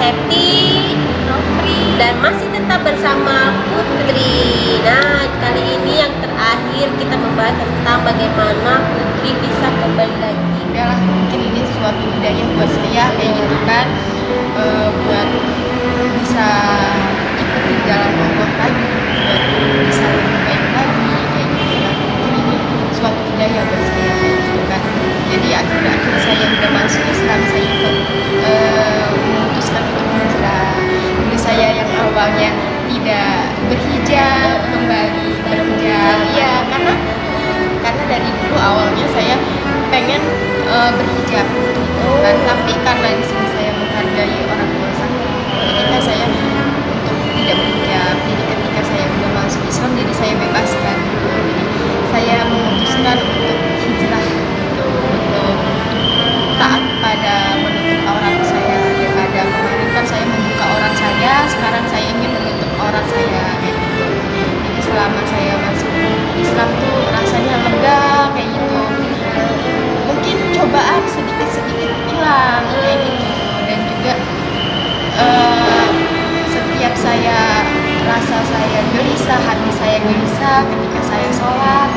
Septi, Nofri, dan masih tetap bersama Putri. Nah, kali ini yang terakhir kita membahas tentang bagaimana Putri bisa kembali lagi. Udahlah, mungkin ini suatu hidayah buat saya kayak gitu kan, buat bisa ikuti jalan Allah lagi, buat bisa lebih baik lagi kayak gitu kan. Mungkin ini suatu hidayah buat saya kayak gitu kan. Jadi akhir-akhir saya udah masuk Islam, saya ikut memutuskan untuk hijrah. Jadi saya yang awalnya tidak berhijab kembali berhijab, ya karena dari dulu awalnya saya pengen berhijab gitu kan, tapi karena di sini saya menghargai orang tua saya, ketika saya untuk tidak berhijab. Jadi ketika saya udah masuk Islam, jadi saya bebaskan gitu. Jadi saya memutuskan untuk hijrah gitu, untuk taat pada menutup aurat saya. Daripada kemarin kan saya membuka aurat saya, sekarang saya ingin menutup aurat saya kayak gitu. Jadi selama saya masuk Islam tuh rasanya lega kayak gitu. Mungkin cobaan sedikit-sedikit hilang kayak gitu. Dan juga setiap saya rasa saya gelisah, hati saya gelisah ketika saya sholat,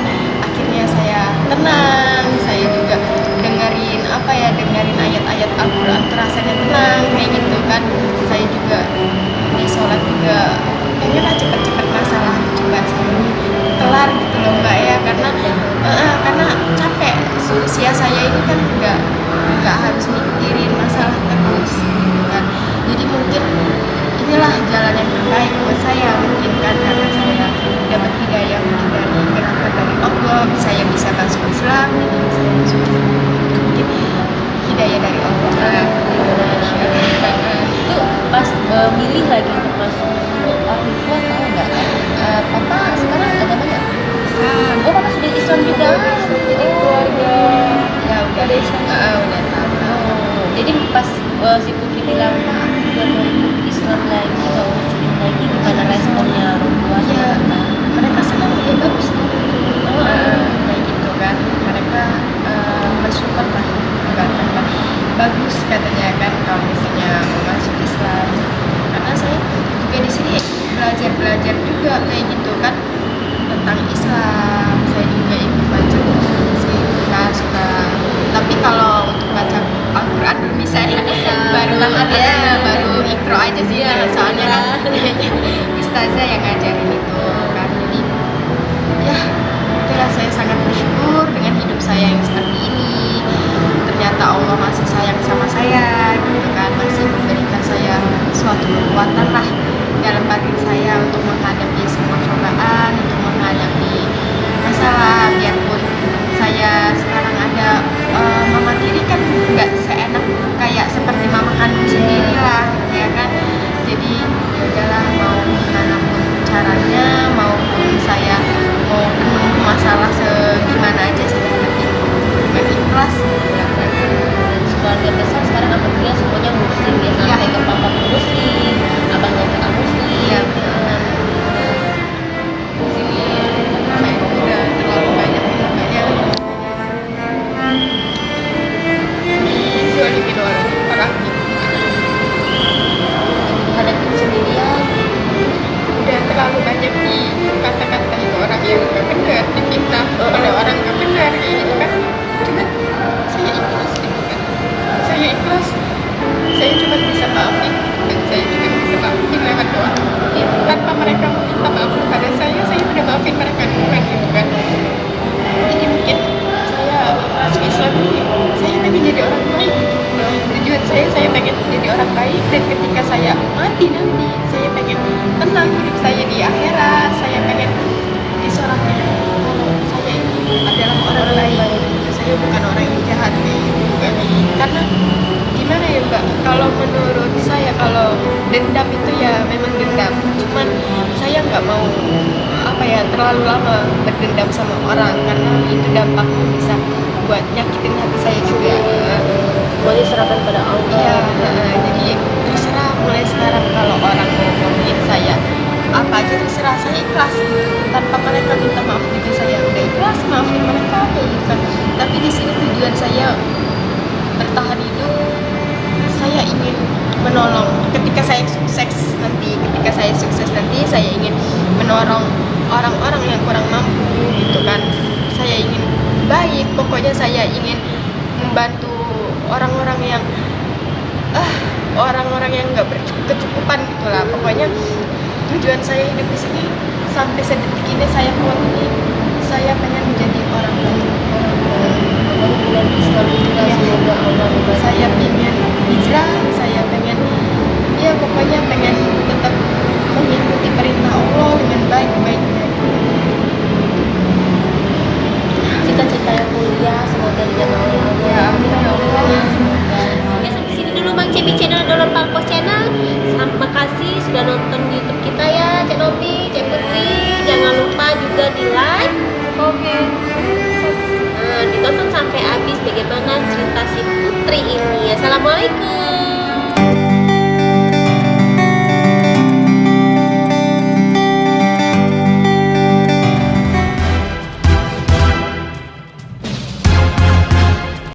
akhirnya saya tenang. Saya juga dengerin ayat-ayat Al-Quran, rasanya tenang kayak gitu kan. Saya juga di sholat juga pengenlah cepet-cepet masalah coba saya ini kelar gitu loh Mbak ya, karena capek. Usia saya ini kan nggak harus mikirin masalah terus gitu kan. Jadi mungkin inilah jalan yang terbaik buat saya mungkin kan, karena saya dapat hidayah mungkin dari gerakan dari Allah, saya bisa masuk Islam, jadi saya masuk Islam. Mungkin hidayah dari Allah. Itu pas milih lagi untuk masuk, orang tua tahu nggak? Papa sekarang agamanya Islam. Oh, papa sudah Islam juga. Jadi keluarga Ya udah ada Islam. udah tahu. Jadi pas si Putri bilang, "Pak, aku juga mau ikut Islam lagi, mau Muslim lagi," gimana responnya orang tua? Ya mereka senang, ya bagus nih. Kayak gitu kan, mereka bersyukur lah, mengatakan bagus katanya kan kalau misalnya mau masuk Islam. Karena saya juga di sini belajar juga kayak gitu kan tentang Islam. Saya juga ikut baca buku sih kan, suka. Tapi kalau untuk baca Al-Quran belum bisa ya, baru ikro aja sih, soalnya kan ustazah yang ngajarin itu kan. Jadi ya itulah, saya sangat bersyukur dengan hidup saya yang seperti ini. Ternyata Allah masih sayang sama saya gitu kan, masih memberikan saya suatu kekuatan lah dalam batin saya untuk menghadapi semua cobaan, untuk menghadapi masalah. Biarpun saya sekarang ada mama tiri kan nggak seenak kayak seperti mama kandung sendiri lah ya kan. Jadi ya udahlah, mau gimana pun caranya, maupun saya mau penuh masalah segimana aja saya hadapi dengan ikhlas. Keluarga besar sekarang alhamdulillah semuanya Muslim ya, sampai ke papa pun Muslim, abangnya kakak Muslim. Iya, saya udah terlalu banyak makanya dizolimin orang gitu. Hadapin sendirian. Udah terlalu banyak di kata-kata itu orang yang gak benar, difitnah oleh orang gak benar kayak gitu kan. Cuman saya ikhlas gitu kan, saya ikhlas, saya cuma bisa maafin, dan saya juga bisa maafin lewat doa ya. Tanpa mereka minta maaf kepada saya udah maafin mereka duluan gitu kan. Jadi mungkin saya masuk Islam ini, saya pengen jadi orang baik. Tujuan saya pengen jadi orang baik, dan ketika saya mati nanti, saya pengen tenang hidup saya di akhirat. Saya pengen disorotkan kalau saya ini adalah orang baik, saya bukan orang yang jahat gitu kan. Karena gimana ya Mbak, kalau menurut saya, kalau dendam itu ya memang dendam, cuman saya nggak mau terlalu lama berdendam sama orang, karena itu dampaknya bisa buat nyakitin hati saya juga. Boleh serahkan pada Allah. Iya, jadi terserah mulai sekarang kalau orang mau ngomongin saya apa aja terserah, saya ikhlas gitu. Tanpa mereka minta maaf juga saya udah ikhlas maafin mereka kayak gitu kan. Tapi di sini tujuan saya bertahan hidup, saya ingin menolong ketika membantu orang-orang yang orang-orang yang nggak berkecukupan gitulah. Pokoknya tujuan saya hidup di sini sampai sedetik ini saya kuat ini, saya pengen menjadi orang baik. Bulan Islam juga Iya. semoga Allah membantu. Saya pengen hijrah, saya pengen ya pokoknya pengen tetap mengikuti perintah Allah dengan baik-baiknya. Cita-cita yang mulia semoga dijabah oleh Allah. Ya amin ya Allah. Oke, sampai sini dulu Bang Cepi channel Dolor Pangkos channel. Terima kasih sudah nonton YouTube kita ya, Cek Novi, Cek Putri. Jangan lupa juga di like, komen, ditonton sampai habis bagaimana cerita si Putri ini. Assalamualaikum.